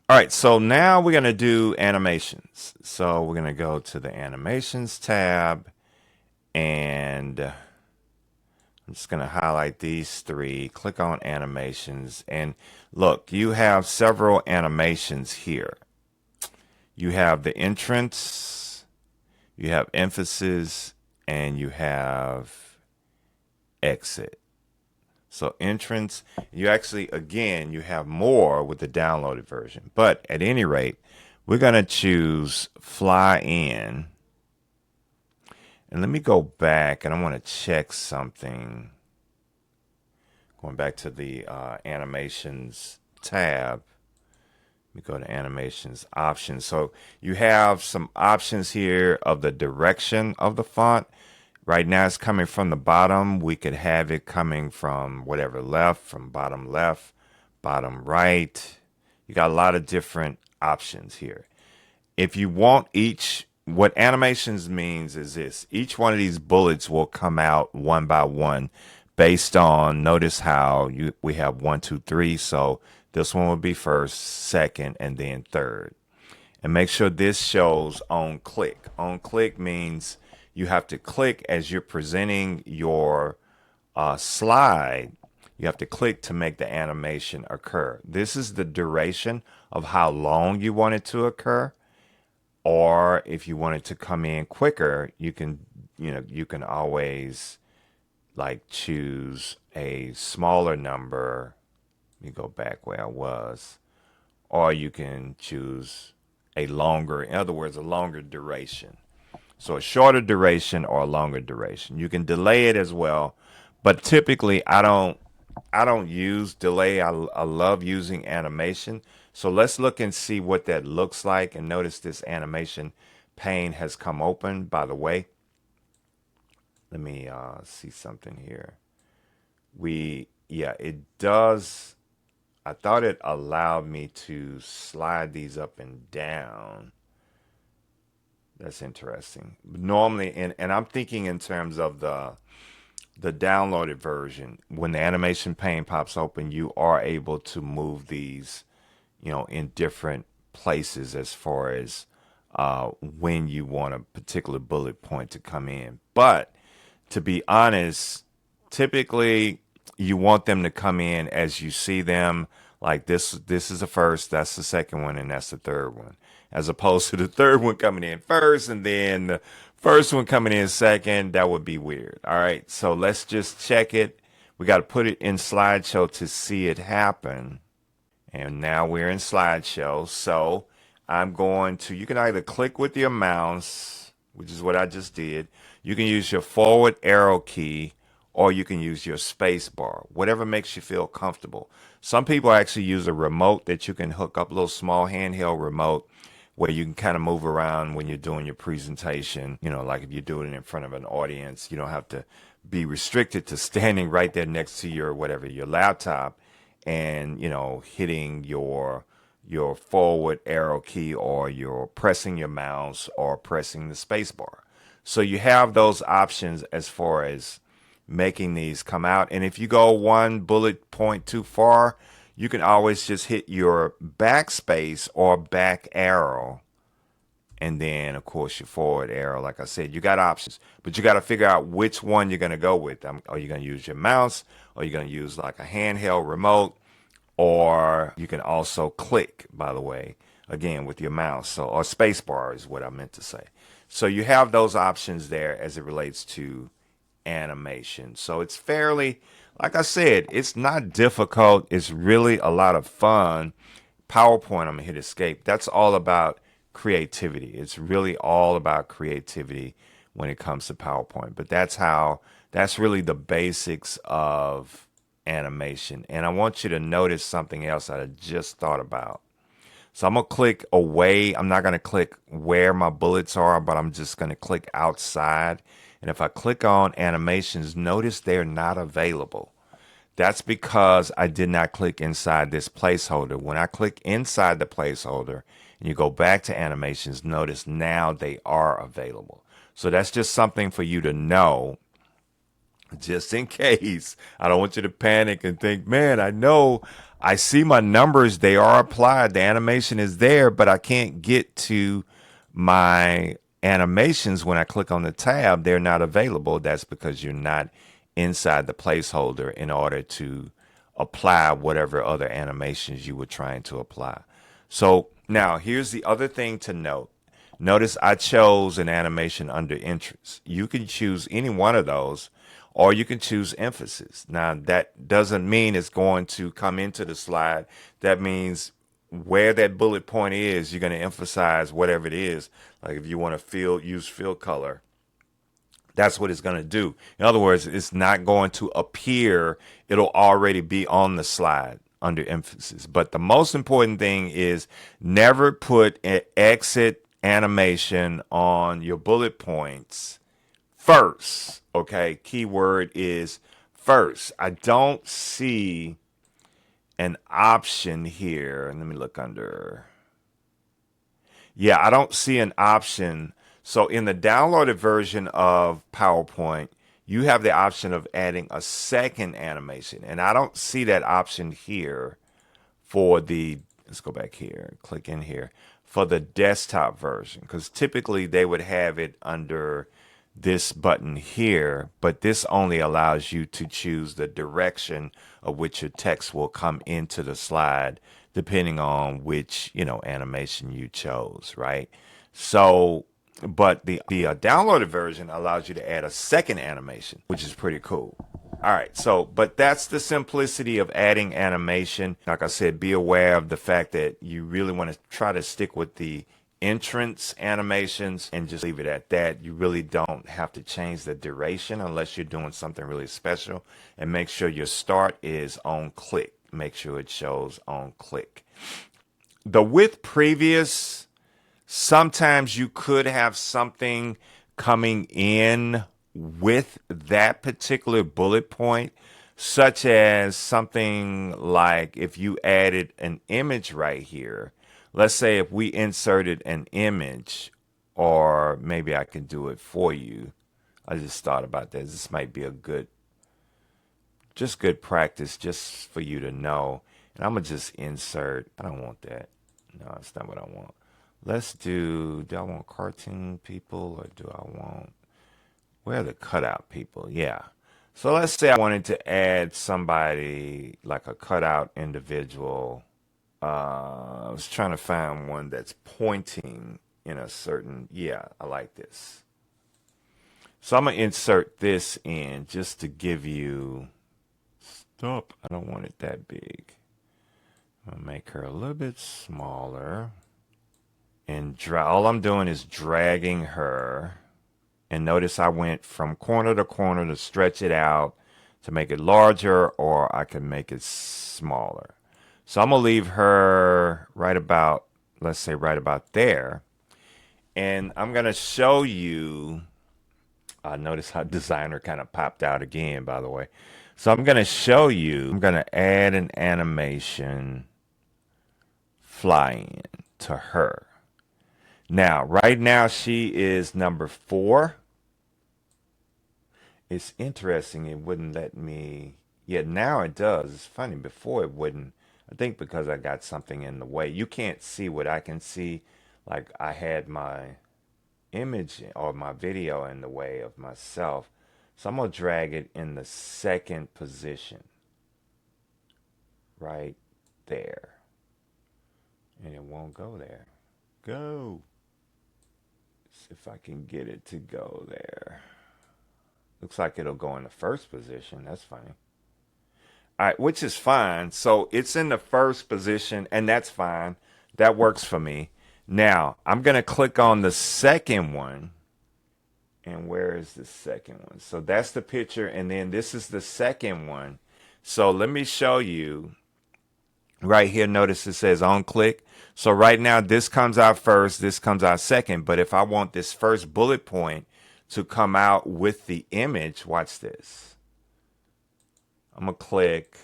All right, so now we're going to do animations. So we're going to go to the animations tab, and I'm just going to highlight these three, click on animations, and look, you have several animations here. You have the entrance, you have emphasis, and you have exit. So entrance, you actually, again, you have more with the downloaded version. But at any rate, we're going to choose fly in. And let me go back and I want to check something. Going back to the animations tab. Let me go to animations options. So you have some options here of the direction of the font. Right now it's coming from the bottom. We could have it coming from whatever left, from bottom left, bottom right. You got a lot of different options here. If you want what animations means is this. Each one of these bullets will come out one by one based on, notice how we have 1, 2, 3. So this one will be first, second, and then third. And make sure this shows on click. On click means you have to click as you're presenting your slide. You have to click to make the animation occur. This is the duration of how long you want it to occur. Or if you want it to come in quicker, you can always like choose a smaller number. Let me go back where I was. Or you can choose a longer, in other words, a longer duration. So a shorter duration or a longer duration. You can delay it as well, but typically I don't use delay. I love using animation. So let's look and see what that looks like. And notice this animation pane has come open, by the way. Let me see something here. It does. I thought it allowed me to slide these up and down. That's interesting. Normally, and I'm thinking in terms of the downloaded version, when the animation pane pops open, you are able to move these, in different places as far as when you want a particular bullet point to come in. But to be honest, typically you want them to come in as you see them. Like this is the first, that's the second one, and that's the third one. As opposed to the third one coming in first and then the first one coming in second. That would be weird. All right, so let's just check it. We got to put it in slideshow to see it happen. And now we're in slideshow. So you can either click with your mouse, which is what I just did. You can use your forward arrow key, or you can use your space bar, whatever makes you feel comfortable. Some people actually use a remote that you can hook up, a little small handheld remote where you can kind of move around when you're doing your presentation. Like if you're doing it in front of an audience, you don't have to be restricted to standing right there next to your laptop and, hitting your forward arrow key, or you're pressing your mouse or pressing the space bar. So you have those options as far as making these come out. And if you go one bullet point too far, you can always just hit your backspace or back arrow. And then, of course, your forward arrow. Like I said, you got options, but you got to figure out which one you're going to go with. Are you going to use your mouse, or are you going to use like a handheld remote? Or you can also click, by the way, again with your mouse. So, or space bar is what I meant to say. So you have those options there as it relates to animation. So it's fairly, like I said, it's not difficult. It's really a lot of fun. PowerPoint, I'm going to hit escape. That's all about creativity. It's really all about creativity when it comes to PowerPoint. But that's really the basics of animation. And I want you to notice something else that I just thought about. So I'm going to click away. I'm not going to click where my bullets are, but I'm just going to click outside. And if I click on animations, notice they're not available. That's because I did not click inside this placeholder. When I click inside the placeholder and you go back to animations, notice now they are available. So that's just something for you to know just in case. I don't want you to panic and think, man, I know I see my numbers, they are applied, the animation is there, but I can't get to my animations when I click on the tab. They're not available. That's because you're not inside the placeholder in order to apply whatever other animations you were trying to apply. So now here's the other thing to note. Notice I chose an animation under interest. You can choose any one of those, or you can choose emphasis. Now, that doesn't mean it's going to come into the slide. That means where that bullet point is, you're going to emphasize whatever it is. Like if you want to use fill color, that's what it's going to do. In other words, it's not going to appear. It'll already be on the slide under emphasis. But the most important thing is never put an exit animation on your bullet points first. Okay. Keyword is first. I don't see an option here. Let me look under. Yeah, I don't see an option. So in the downloaded version of PowerPoint, you have the option of adding a second animation. And I don't see that option here for the, let's go back here, click in here, for the desktop version. Because typically they would have it under this button here, but this only allows you to choose the direction of which your text will come into the slide, depending on which, animation you chose, right? So, but the downloaded version allows you to add a second animation, which is pretty cool. All right, so, but that's the simplicity of adding animation. Like I said, be aware of the fact that you really want to try to stick with the entrance animations and just leave it at that. You really don't have to change the duration unless you're doing something really special. And make sure your start is on click. Make sure it shows on click. The with previous, sometimes you could have something coming in with that particular bullet point, such as something like if you added an image right here. Let's say if we inserted an image, or maybe I can do it for you. I just thought about this. This might be a good practice just for you to know. And I'm going to just insert. I don't want that. No, that's not what I want. Do I want cartoon people, or do I want, where are the cutout people? Yeah. So let's say I wanted to add somebody like a cutout individual. I was trying to find one that's pointing in a certain, yeah, I like this. So I'm going to insert this in just to give you, stop, I don't want it that big. I'm going to make her a little bit smaller. And all I'm doing is dragging her. And notice I went from corner to corner to stretch it out to make it larger, or I can make it smaller. So I'm going to leave her right about, let's say right about there. And I'm going to show you, notice how designer kind of popped out again, by the way. So I'm going to show you, I'm going to add an animation fly in to her. Now, right now she is number 4. It's interesting, it wouldn't let me, yet now it does. It's funny, before it wouldn't. I think because I got something in the way. You can't see what I can see. Like I had my image or my video in the way of myself. So I'm going to drag it in the second position. Right there. And it won't go there. Go. See if I can get it to go there. Looks like it'll go in the first position. That's funny. All right, which is fine. So it's in the first position, and that's fine. That works for me. Now, I'm going to click on the second one. And where is the second one? So that's the picture, and then this is the second one. So let me show you. Right here, notice it says on click. So right now, this comes out first, this comes out second. But if I want this first bullet point to come out with the image, watch this. I'm going to click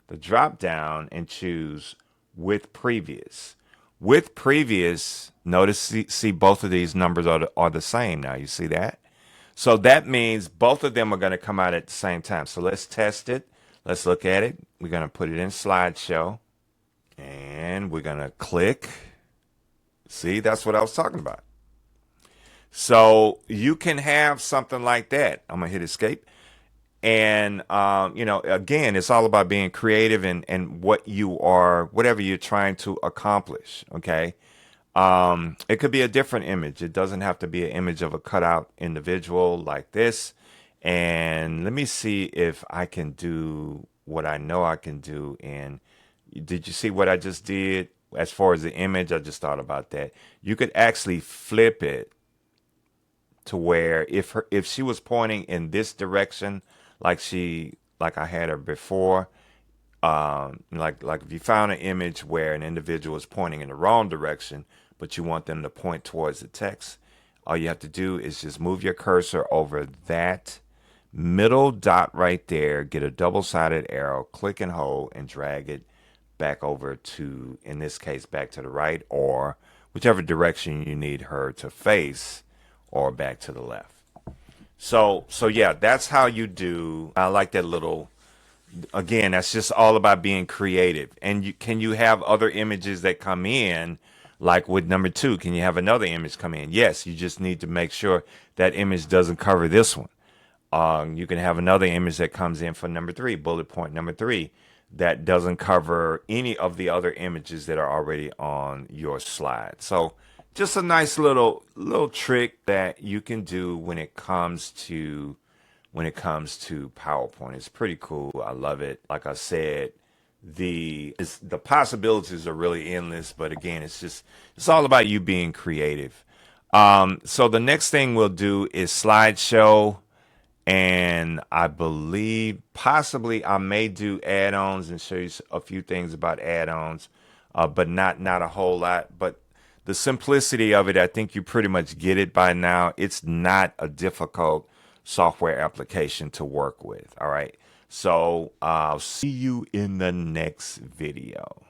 the drop down and choose with previous. With previous, notice, see both of these numbers are the same now. You see that? So that means both of them are going to come out at the same time. So let's test it. Let's look at it. We're going to put it in slideshow and we're going to click. See, that's what I was talking about. So you can have something like that. I'm going to hit escape. And, again, it's all about being creative and what you are, whatever you're trying to accomplish. Okay. It could be a different image. It doesn't have to be an image of a cutout individual like this. And let me see if I can do what I know I can do. And did you see what I just did? As far as the image, I just thought about that. You could actually flip it to where if she was pointing in this direction, like I had her before, like if you found an image where an individual is pointing in the wrong direction, but you want them to point towards the text, all you have to do is just move your cursor over that middle dot right there, get a double-sided arrow, click and hold, and drag it back over to, in this case, back to the right, or whichever direction you need her to face, or back to the left. So yeah, that's how you do. I like that little. Again, that's just all about being creative. And can you have other images that come in, like with number 2? Can you have another image come in? Yes, you just need to make sure that image doesn't cover this one. You can have another image that comes in for number 3, bullet point number 3, that doesn't cover any of the other images that are already on your slide. So just a nice little trick that you can do when it comes to PowerPoint. It's pretty cool. I love it. Like I said, the possibilities are really endless, but again, it's all about you being creative. So the next thing we'll do is slideshow, and I believe possibly I may do add-ons and show you a few things about add-ons, but not a whole lot. But the simplicity of it, I think you pretty much get it by now. It's not a difficult software application to work with. All right. So I'll see you in the next video.